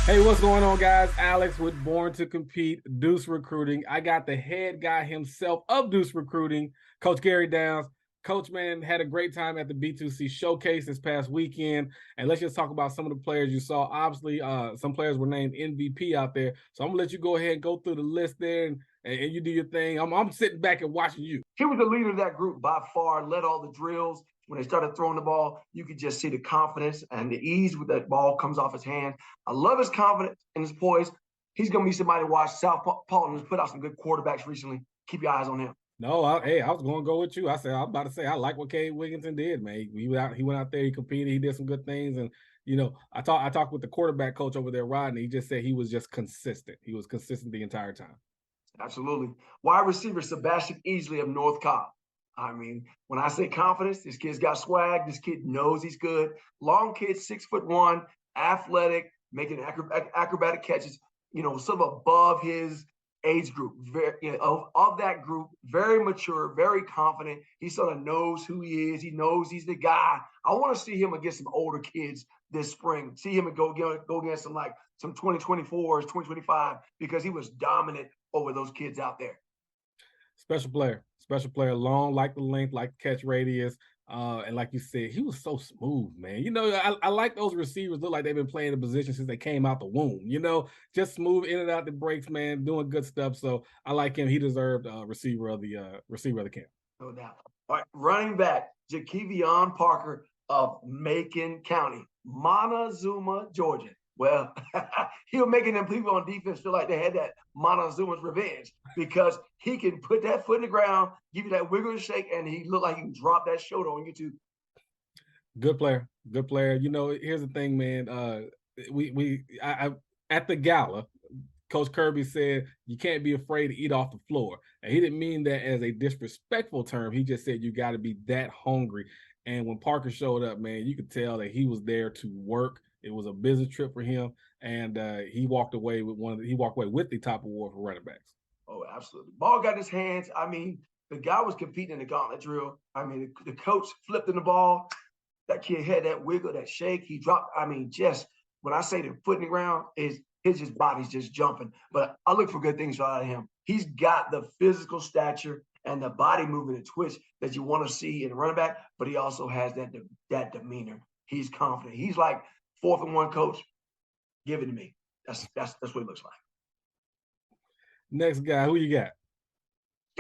Hey, what's going on, guys? Alex with Born to Compete, Deuce Recruiting. I got the head guy himself of Deuce Recruiting, Coach Gary Downs. Coach, man, had a great time at the B2C showcase this past weekend. And let's just talk about some of the players you saw. Obviously, some players were named MVP out there. So I'm going to let you go ahead and go through the list there and you do your thing. I'm sitting back and watching you. He was the leader of that group by far, led all the drills. When they started throwing the ball, you could just see the confidence and the ease with that ball comes off his hand. I love his confidence and his poise. He's going to be somebody to watch. South Paul has put out some good quarterbacks recently. Keep your eyes on him. No, I was going to go with you. I was about to say, I like what Kade Wigginton did, man. He went out there, he competed, he did some good things. And, I talked with the quarterback coach over there, Rodney. He just said he was just consistent. He was consistent the entire time. Absolutely. Wide receiver Sebastian Easley of North Cobb. I mean, when I say confidence, this kid's got swag. This kid knows he's good. Long kid, 6'1", athletic, making acrobatic catches, sort of above his age group. Of that group, very mature, very confident. He sort of knows who he is. He knows he's the guy. I want to see him against some older kids this spring. See him go against some 2024s, 2025, because he was dominant over those kids out there. Special player, long, like the length, like the catch radius. And like you said, he was so smooth, man. I like those receivers, look like they've been playing the position since they came out the womb, just smooth in and out the breaks, man, doing good stuff. So I like him. He deserved receiver of the camp. No doubt. All right, running back, Jakeyveon Parker of Macon County, Montezuma, Georgia. Well, he was making them people on defense feel like they had that Montezuma's revenge because he can put that foot in the ground, give you that wiggle and shake, and he looked like he can drop that shoulder on you too. Good player. Here's the thing, man. I at the gala, Coach Kirby said you can't be afraid to eat off the floor, and he didn't mean that as a disrespectful term. He just said you got to be that hungry. And when Parker showed up, man, you could tell that he was there to work. It was a business trip for him, and he walked away with the top award for running backs. Oh, absolutely. Ball got in his hands. I mean, the guy was competing in the gauntlet drill. I mean, the coach flipped in the ball. That kid had that wiggle, that shake. He dropped. I mean, just when I say the foot in the ground, his body's just jumping. But I look for good things out of him. He's got the physical stature and the body movement and twitch that you want to see in a running back, but he also has that demeanor. He's confident. He's like 4th and 1 coach. Give it to me. That's what he looks like. Next guy, who you got?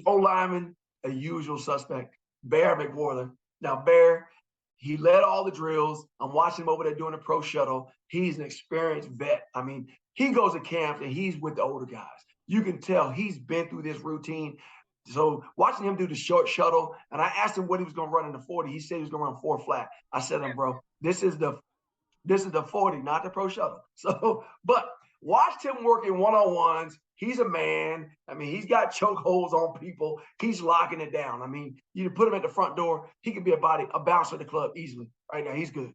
O-lineman, a usual suspect, Bear McWhorter. Now, Bear, he led all the drills. I'm watching him over there doing the pro shuttle. He's an experienced vet. I mean, he goes to camp and he's with the older guys. You can tell he's been through this routine. So watching him do the short shuttle, and I asked him what he was going to run in the 40. He said he was going to run 4 flat. I said to him, bro, this is the 40, not the pro shuttle. So, but watched him working one-on-ones. He's a man. I mean, he's got choke holds on people. He's locking it down. I mean, you put him at the front door, he could be a bouncer at the club easily. Right now, he's good.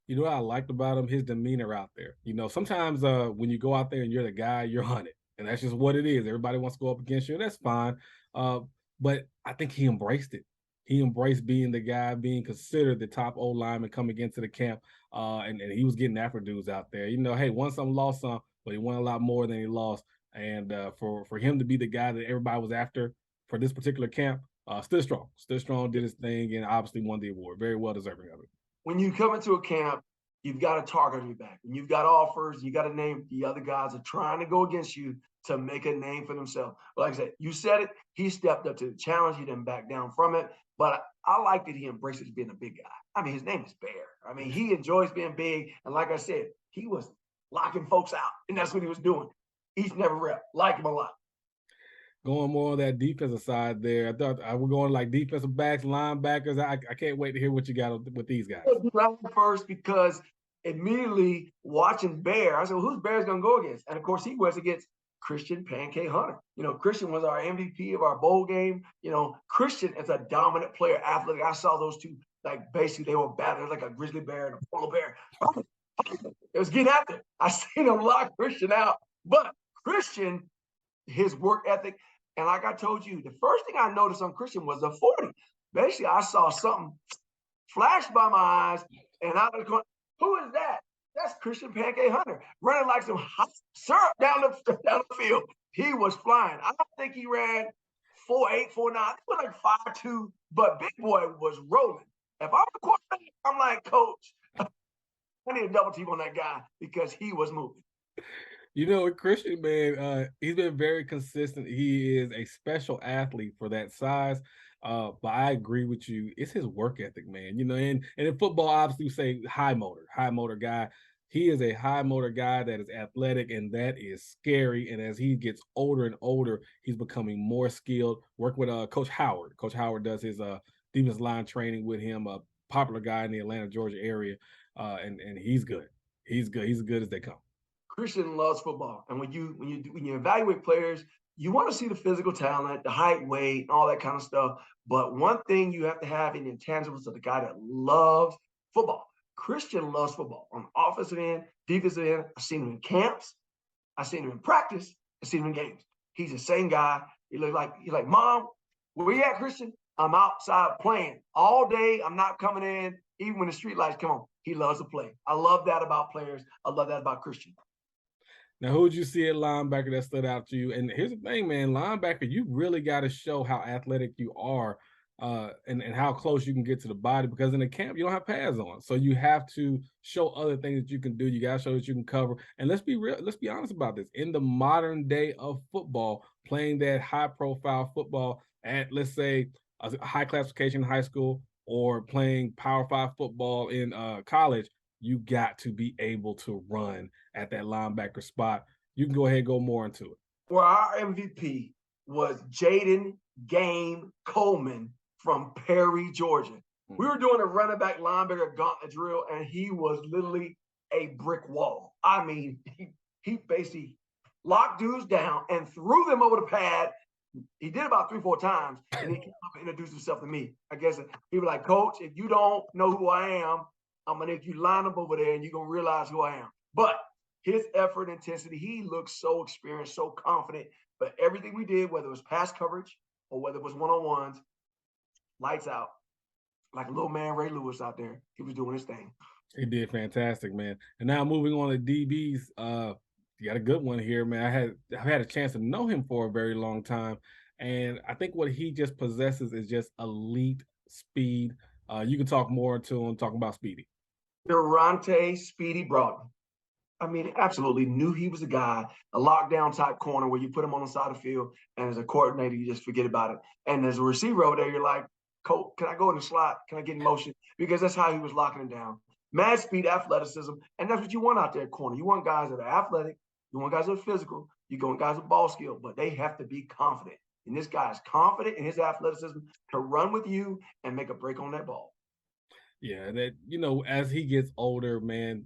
You know what I liked about him? His demeanor out there. Sometimes when you go out there and you're the guy, you're hunted. And that's just what it is. Everybody wants to go up against you, and that's fine. But I think he embraced it. He embraced being the guy, being considered the top O-lineman coming into the camp. And he was getting after dudes out there. Hey, won some, lost some, but he won a lot more than he lost. And for him to be the guy that everybody was after for this particular camp, stood strong, did his thing, and obviously won the award. Very well deserving of it. When you come into a camp, you've got a target on your back. When you've got offers, you got to name the other guys are trying to go against you to make a name for themselves. But like I said, you said it. He stepped up to the challenge. He didn't back down from it. But I like that he embraces being a big guy. I mean, his name is Bear. I mean, he enjoys being big. And like I said, he was locking folks out, and that's what he was doing. Each never rep. Like him a lot. Going more on that defensive side there. I thought we're going like defensive backs, linebackers. I can't wait to hear what you got with these guys. First, because immediately watching Bear, I said, well, who's Bear's going to go against? And, of course, he was against Christian Pancake Hunter. Christian was our MVP of our bowl game. Christian is a dominant player, athletic. I saw those two, like, basically they were battling like a grizzly bear and a polar bear. It was getting after. I seen him lock Christian out. But Christian, his work ethic, and like I told you, the first thing I noticed on Christian was the 40. Basically, I saw something flash by my eyes, and I was going, who is that? That's Christian Pancake Hunter running like some hot syrup down the field. He was flying. I don't think he ran 4.8, 4.9. He was like 5.2, but big boy was rolling. If I'm the quarterback, I'm like, Coach, I need a double team on that guy because he was moving. You know, with Christian, man, he's been very consistent. He is a special athlete for that size. But I agree with you. It's his work ethic, man. You know, and in football, obviously, you say high motor guy. He is a high motor guy that is athletic, and that is scary. And as he gets older and older, he's becoming more skilled. Work with Coach Howard. Coach Howard does his defensive line training with him. A popular guy in the Atlanta, Georgia area, and he's good. He's good. He's as good as they come. Christian loves football, and when you evaluate players, you want to see the physical talent, the height, weight, all that kind of stuff. But one thing you have to have in intangibles of the guy that loves football. Christian loves football on the offensive end, defensive end. I've seen him in camps, I've seen him in practice, I've seen him in games. He's the same guy. He's like, Mom, where you at, Christian? I'm outside playing all day. I'm not coming in, even when the street lights come on. He loves to play. I love that about players. I love that about Christian. Now, who would you see at linebacker that stood out to you? And here's the thing, man, linebacker, you really got to show how athletic you are and how close you can get to the body because in the camp, you don't have pads on. So you have to show other things that you can do. You got to show that you can cover. And let's be real, let's be honest about this. In the modern day of football, playing that high profile football at, let's say, a high classification in high school or playing Power 5 football in college, you got to be able to run at that linebacker spot. You can go ahead and go more into it. Well, our MVP was Jaiden Coleman from Perry, Georgia. We were doing a running back linebacker gauntlet drill, and he was literally a brick wall. I mean, he basically locked dudes down and threw them over the pad. He did about 3-4 times, and he came up and introduced himself to me. I guess he was like, Coach, if you don't know who I am, I'm going to make you line up over there, and you're going to realize who I am. But his effort, intensity, he looks so experienced, so confident. But everything we did, whether it was pass coverage or whether it was one-on-ones, lights out. Like a little man Ray Lewis out there. He was doing his thing. He did fantastic, man. And now moving on to DBs, you got a good one here, man. I've had a chance to know him for a very long time. And I think what he just possesses is just elite speed. You can talk more to him, talking about Speedy. Deronte Speedy Broughton. I mean, absolutely knew he was a guy, a lockdown type corner where you put him on the side of the field, and as a coordinator, you just forget about it. And as a receiver over there, you're like, Coach, can I go in the slot? Can I get in motion? Because that's how he was locking it down. Mad speed, athleticism, and that's what you want out there at corner. You want guys that are athletic. You want guys that are physical. You want guys with ball skill, but they have to be confident. And this guy is confident in his athleticism to run with you and make a break on that ball. Yeah, that as he gets older, man,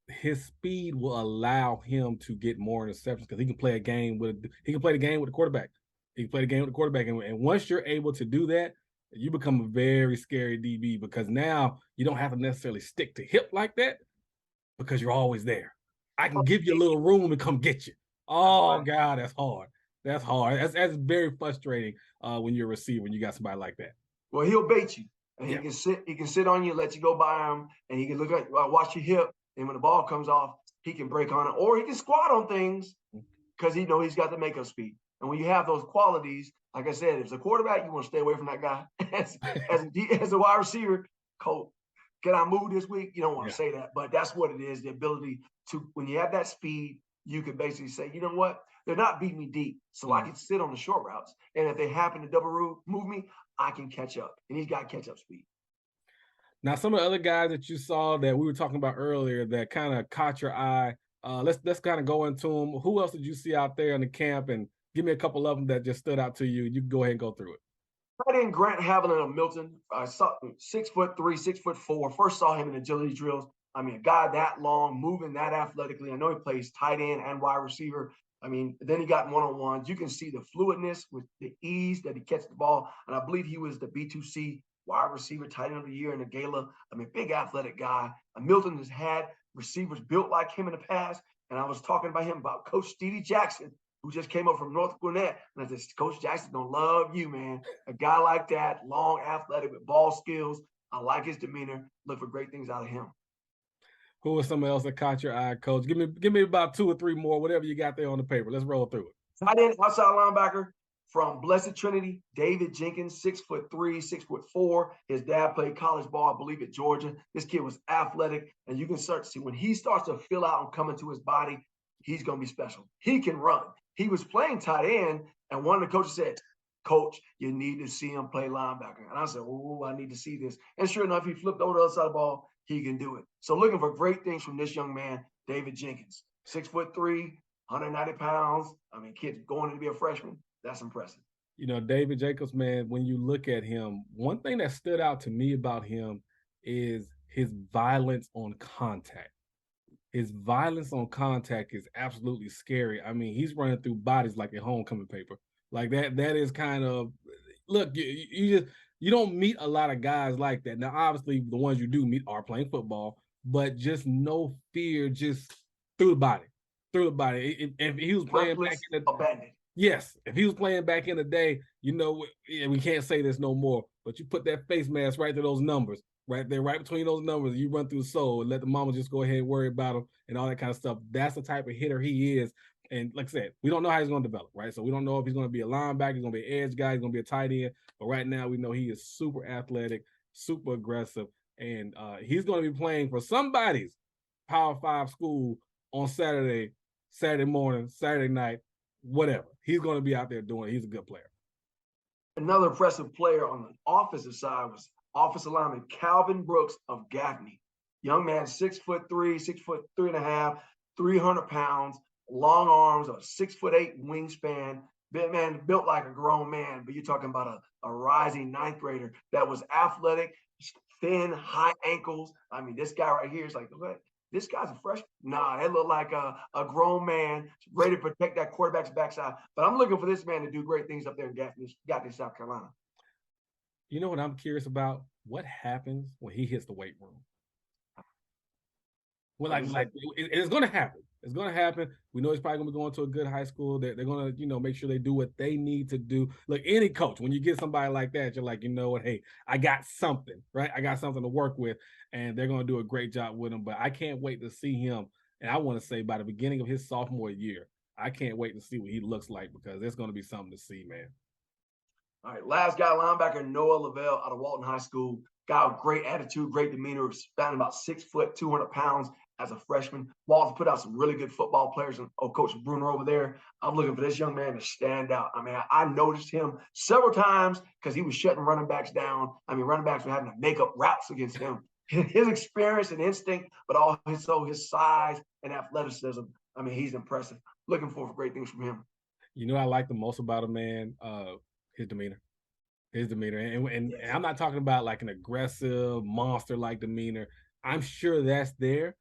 his speed will allow him to get more interceptions because he can play the game with the quarterback. He can play the game with the quarterback, and once you're able to do that, you become a very scary DB because now you don't have to necessarily stick to hip like that because you're always there. I can give you a little room and come get you. Oh God, that's hard. That's hard. That's very frustrating when you're a receiver and you got somebody like that. Well, he'll bait you, and he can sit on you, let you go by him, and he can look like watch your hip. And when the ball comes off, he can break on it, or he can squat on things because he knows he's got the makeup speed. And when you have those qualities, like I said, as a quarterback, you want to stay away from that guy. As a wide receiver, Coach, can I move this week? You don't want to say that, but that's what it is, the ability to, when you have that speed, you can basically say, you know what? They're not beating me deep, so I can sit on the short routes. And if they happen to double move me, I can catch up. And he's got catch-up speed. Now, some of the other guys that you saw that we were talking about earlier that kind of caught your eye, let's kind of go into them. Who else did you see out there in the camp? And give me a couple of them that just stood out to you. You can go ahead and go through it. Tight end Grant Haviland of Milton. I saw 6'3", 6'4". First saw him in agility drills. I mean, a guy that long, moving that athletically. I know he plays tight end and wide receiver. I mean, then he got one-on-ones. You can see the fluidness with the ease that he catches the ball. And I believe he was the B2C wide receiver tight end of the year in the gala. I mean, big athletic guy. Milton has had receivers built like him in the past. And I was talking about him about Coach Stevie Jackson, who just came up from North Gwinnett. And I said, Coach Jackson don't love you, man. A guy like that, long, athletic, with ball skills. I like his demeanor. Look for great things out of him. Who was someone else that caught your eye, Coach? Give me about 2 or 3 more, whatever you got there on the paper. Let's roll through it. Tight end, outside linebacker from Blessed Trinity, David Jenkins, 6'3", 6'4". His dad played college ball, I believe, at Georgia. This kid was athletic, and you can start to see when he starts to fill out and come into his body, he's going to be special. He can run. He was playing tight end, and one of the coaches said, "Coach, you need to see him play linebacker." And I said, "Oh, I need to see this." And sure enough, he flipped over the other side of the ball. He can do it. So looking for great things from this young man, David Jenkins. 6'3", 190 pounds. I mean, kid's going to be a freshman. That's impressive. You know, David Jacobs, man, when you look at him, one thing that stood out to me about him is his violence on contact. His violence on contact is absolutely scary. I mean, he's running through bodies like a homecoming paper. Like that is kind of, look, you don't meet a lot of guys like that. Now, obviously, the ones you do meet are playing football, but just no fear, just through the body. If he was playing back in the yes, if he was playing back in the day, you know, we can't say this no more, but you put that face mask right to those numbers, right there, right between those numbers, you run through the soul and let the mama just go ahead and worry about him and all that kind of stuff. That's the type of hitter he is. And like I said, we don't know how he's going to develop, right? So we don't know if he's going to be a linebacker, he's going to be an edge guy, he's going to be a tight end. But right now, we know he is super athletic, super aggressive, and he's going to be playing for somebody's Power 5 school on Saturday morning, Saturday night, whatever. He's going to be out there doing it. He's a good player. Another impressive player on the offensive side was offensive lineman Calvin Brooks of Gaffney. Young man, 6'3", 6'3.5", 300 pounds, long arms, a 6'8" wingspan. Man built like a grown man, but you're talking about a rising ninth grader that was athletic, thin, high ankles. I mean, this guy right here is like, what? This guy's a freshman. Nah, that looked like a grown man ready to protect that quarterback's backside. But I'm looking for this man to do great things up there in Gaffney, South Carolina. You know what I'm curious about? What happens when he hits the weight room? Well, it's going to happen. It's going to happen. We know he's probably going to be going to a good high school. They're going to, make sure they do what they need to do. Look, any coach, when you get somebody like that, you're like, you know what? Hey, I got something, right? I got something to work with, and they're going to do a great job with him. But I can't wait to see him. And I want to say by the beginning of his sophomore year, I can't wait to see what he looks like because there's going to be something to see, man. All right, last guy, linebacker Noah Lavelle out of Walton High School. Guy with great attitude, great demeanor, standing about 6 foot, 200 pounds as a freshman. Walton put out some really good football players, and Coach Bruner over there. I'm looking for this young man to stand out. I mean, I noticed him several times because he was shutting running backs down. I mean, running backs were having to make up routes against him. His experience and instinct, but also his size and athleticism. I mean, he's impressive. Looking for great things from him. You know what I like the most about him, man? His demeanor. And I'm not talking about like an aggressive monster-like demeanor. I'm sure that's there.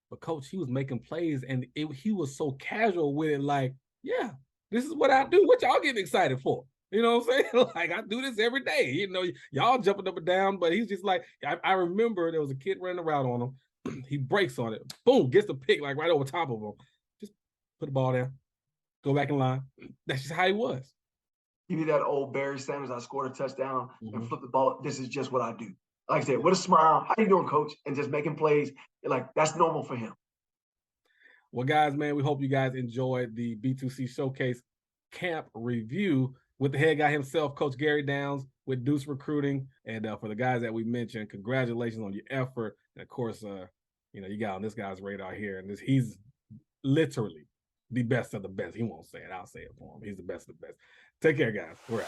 But Coach, he was making plays, and he was so casual with it, like, yeah, this is what I do. What y'all getting excited for? You know what I'm saying? Like, I do this every day. Y'all jumping up and down, but he's just like, I remember there was a kid running around on him. He breaks on it. Boom, gets the pick, like right over top of him. Just put the ball down. Go back in line. That's just how he was. You need that old Barry Sanders, I scored a touchdown and flip the ball. This is just what I do. Like I said, with a smile, how you doing, Coach? And just making plays. Like, that's normal for him. Well, guys, man, we hope you guys enjoyed the B2C Showcase Camp Review with the head guy himself, Coach Gary Downs, with Deuce Recruiting. And for the guys that we mentioned, congratulations on your effort. And, of course, you got on this guy's radar here. And he's literally the best of the best. He won't say it. I'll say it for him. He's the best of the best. Take care, guys. We're out.